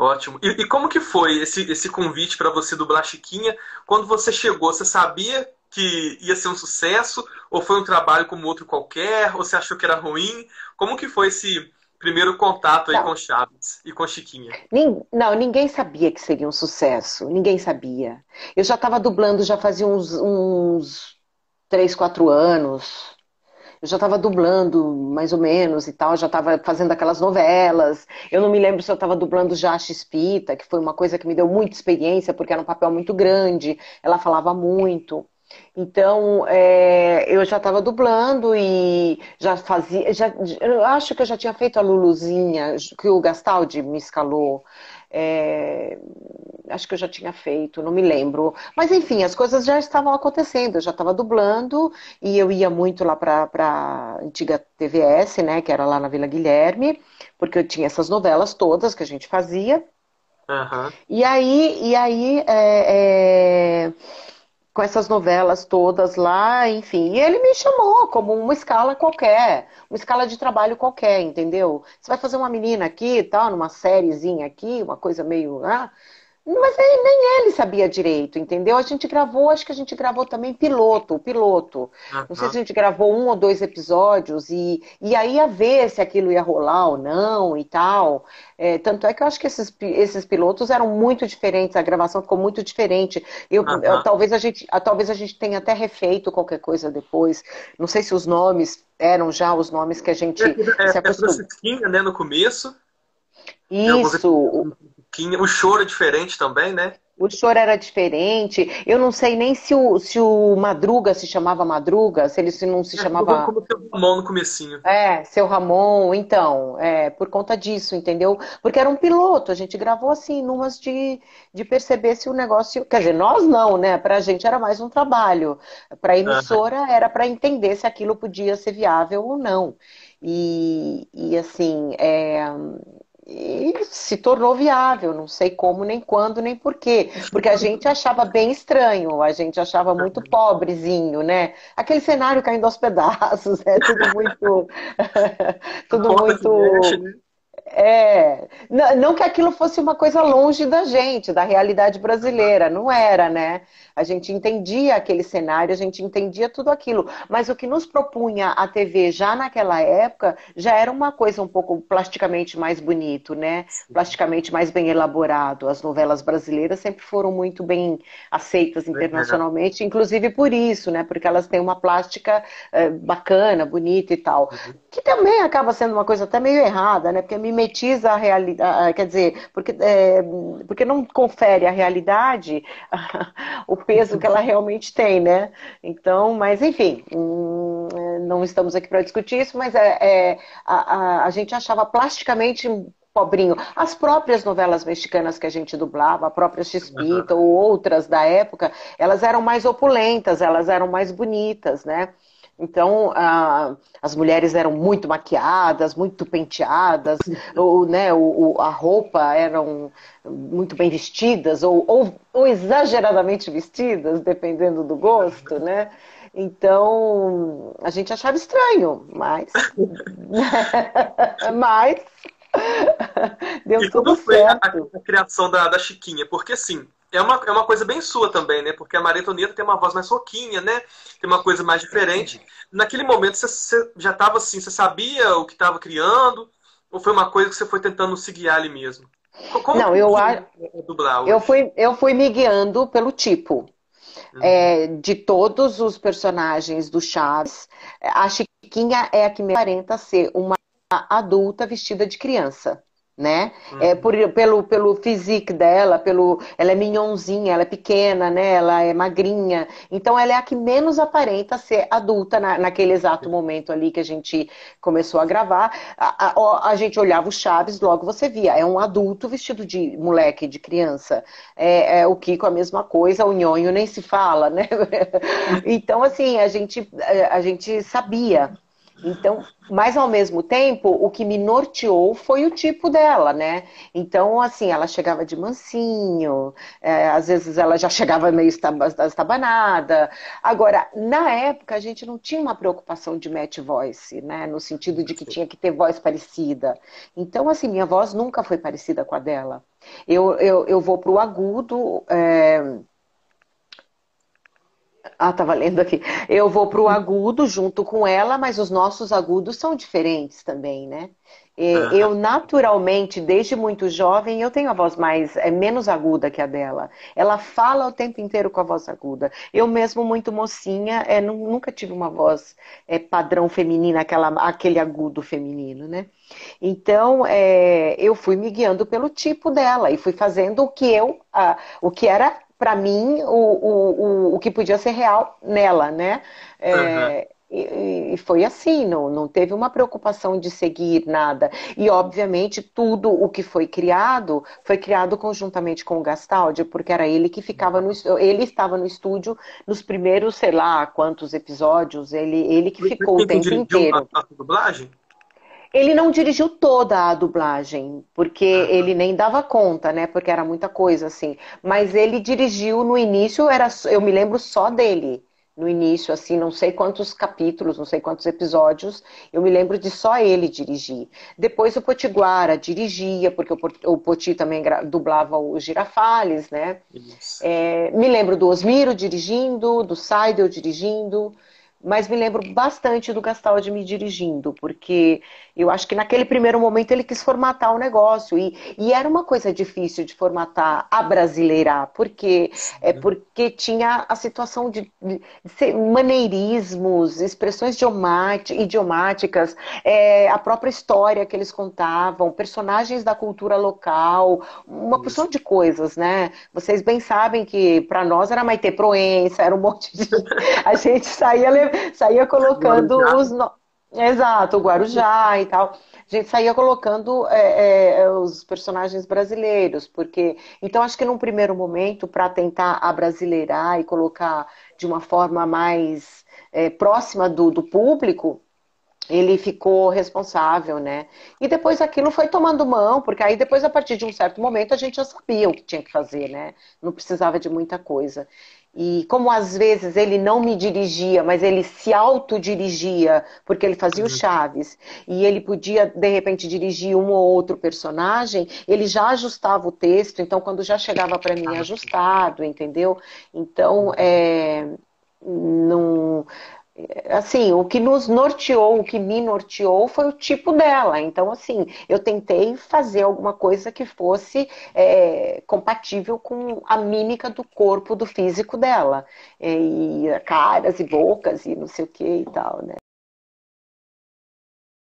Ótimo. E como que foi esse convite para você dublar Chiquinha? Quando você chegou, você sabia que ia ser um sucesso? Ou foi um trabalho como outro qualquer? Ou você achou que era ruim? Como que foi esse primeiro contato aí com Não, Chaves e com Chiquinha? não, ninguém sabia que seria um sucesso. Ninguém sabia. Eu já estava dublando já fazia uns 3, 4 anos. Eu já estava dublando, mais ou menos, e tal, já estava fazendo aquelas novelas. Eu não me lembro se eu estava dublando já a Chispita, que foi uma coisa que me deu muita experiência, porque era um papel muito grande, ela falava muito. Então, eu já estava dublando e já fazia. Eu acho que eu já tinha feito a Luluzinha, que o Gastaldi me escalou. É, acho que eu já tinha feito, não me lembro. Mas enfim, as coisas já estavam acontecendo. Eu já estava dublando e eu ia muito lá para a antiga TVS, né, que era lá na Vila Guilherme, porque eu tinha essas novelas todas que a gente fazia. Aham. E aí, com essas novelas todas lá, enfim, e ele me chamou como uma escala qualquer, uma escala de trabalho qualquer, entendeu? Você vai fazer uma menina aqui, tal, numa sériezinha aqui, uma coisa meio, mas aí nem ele sabia direito, entendeu? A gente gravou, acho que a gente gravou também piloto, o piloto. Não sei se Aham. a gente gravou um ou dois episódios e aí ia ver se aquilo ia rolar ou não e tal. Tanto é que eu acho que esses pilotos eram muito diferentes, a gravação ficou muito diferente. Aham. Talvez a gente tenha até refeito qualquer coisa depois. Não sei se os nomes eram já os nomes que a gente se É tudo acostumou. Chiquinha, né, no começo. Tem alguns Isso, episódios com Chiquinha. O choro é diferente também, né? o choro era diferente. Eu não sei nem se o Madruga se chamava Madruga, se ele se não se É como, chamava. como o seu Ramon no comecinho. Seu Ramon, então, por conta disso, entendeu? Porque era um piloto, a gente gravou assim, numas de perceber se o negócio. Quer dizer, nós não, né? Pra gente era mais um trabalho. Pra Aham. emissora era para entender se aquilo podia ser viável ou não. E assim, e se tornou viável, não sei como, nem quando, nem por quê. Porque a gente achava bem estranho, a gente achava muito pobrezinho, né? Aquele cenário caindo aos pedaços, é tudo muito. A Tudo porta que mexe, muito. né? Não que aquilo fosse uma coisa longe da gente, da realidade brasileira, não era, né? A gente entendia aquele cenário, a gente entendia tudo aquilo, mas o que nos propunha a TV já naquela época já era uma coisa um pouco plasticamente mais bonito, né? Plasticamente mais bem elaborado. As novelas brasileiras sempre foram muito bem aceitas É. internacionalmente, inclusive por isso, né? Porque elas têm uma plástica bacana, bonita e tal. Que também acaba sendo uma coisa até meio errada, né? Porque mimetiza a realidade, quer dizer, porque não confere à realidade o peso que ela realmente tem, né? Então, mas enfim, não estamos aqui para discutir isso, mas a gente achava plasticamente pobrinho. As próprias novelas mexicanas que a gente dublava, a própria Chispita Aham. ou outras da época, elas eram mais opulentas, elas eram mais bonitas, né? Então, as mulheres eram muito maquiadas, muito penteadas, né, a roupa eram muito bem vestidas, ou exageradamente vestidas, dependendo do gosto, né? Então, a gente achava estranho, mas, mas deu E tudo como foi certo. a criação da Chiquinha? Porque, assim, é uma coisa bem sua também, né? Porque a Maria Antonieta tem uma voz mais roquinha, né? Tem uma coisa mais diferente. Naquele momento, você já estava assim, você sabia o que estava criando? Ou foi uma coisa que você foi tentando se guiar ali mesmo? Como Não, que é dublar hoje? eu fui me guiando pelo tipo. Uhum. De todos os personagens do Chaves, a Chiquinha é a que me aparenta ser uma adulta vestida de criança, né? Uhum. Pelo physique dela, ela é mignonzinha, ela é pequena, né? Ela é magrinha. Então ela é a que menos aparenta ser adulta naquele exato momento ali que a gente começou a gravar. A gente olhava o Chaves, logo você via, é um adulto vestido de moleque, de criança. O Kiko a mesma coisa, o Nhonho nem se fala, né? Então, assim, a gente sabia. Então, mas ao mesmo tempo, o que me norteou foi o tipo dela, né? Então, assim, ela chegava de mansinho, às vezes ela já chegava meio estabanada. Agora, na época, a gente não tinha uma preocupação de match voice, né? No sentido de que tinha que ter voz parecida. Então, assim, minha voz nunca foi parecida com a dela. Eu vou para o agudo. Tava lendo aqui. Eu vou para o agudo junto com ela, mas os nossos agudos são diferentes também, né? Aham. Eu naturalmente, desde muito jovem, eu tenho a voz menos aguda que a dela. Ela fala o tempo inteiro com a voz aguda. Eu mesmo, muito mocinha, nunca tive uma voz padrão feminina, aquele agudo feminino, né? Então, eu fui me guiando pelo tipo dela e fui fazendo o que era para mim o que podia ser real nela, né? Aham. E foi assim, não teve uma preocupação de seguir nada. E, obviamente, tudo o que foi criado conjuntamente com o Gastaldi, porque era ele que ficava ele estava no estúdio nos primeiros, sei lá, quantos episódios, ele que ficou o Quem tempo dirigiu inteiro. a dublagem? Ele não dirigiu toda a dublagem, porque Aham. ele nem dava conta, né? Porque era muita coisa, assim. Mas ele dirigiu no início, eu me lembro só dele. No início, assim, não sei quantos capítulos, não sei quantos episódios, eu me lembro de só ele dirigir. Depois o Potiguara dirigia, porque o Poti também dublava os Girafales, né? Isso. Me lembro do Osmiro dirigindo, do Seidel dirigindo, mas me lembro bastante do Gastaldi me dirigindo, porque eu acho que naquele primeiro momento ele quis formatar o negócio, e era uma coisa difícil de formatar, abrasileirar, porque tinha a situação de ser maneirismos, expressões idiomáticas, a própria história que eles contavam, personagens da cultura local, uma porção Isso. de coisas, né? Vocês bem sabem que para nós era Maite Proença, era um monte de. A gente saía colocando Guarujá. Exato, o Guarujá e tal. A gente saía colocando os personagens brasileiros, porque. Então, acho que num primeiro momento, para tentar abrasileirar e colocar de uma forma mais próxima do público, ele ficou responsável, né? E depois aquilo foi tomando mão, porque aí depois, a partir de um certo momento, a gente já sabia o que tinha que fazer, né? Não precisava de muita coisa. E como às vezes ele não me dirigia, mas ele se autodirigia, porque ele fazia o Uhum. Chaves, e ele podia, de repente, dirigir um ou outro personagem, ele já ajustava o texto, então quando já chegava para mim ajustado, entendeu? Então, não, assim, o que nos norteou, o que me norteou foi o tipo dela. Então, assim, eu tentei fazer alguma coisa que fosse compatível com a mímica do corpo, do físico dela. E caras e bocas e não sei o que e tal, né?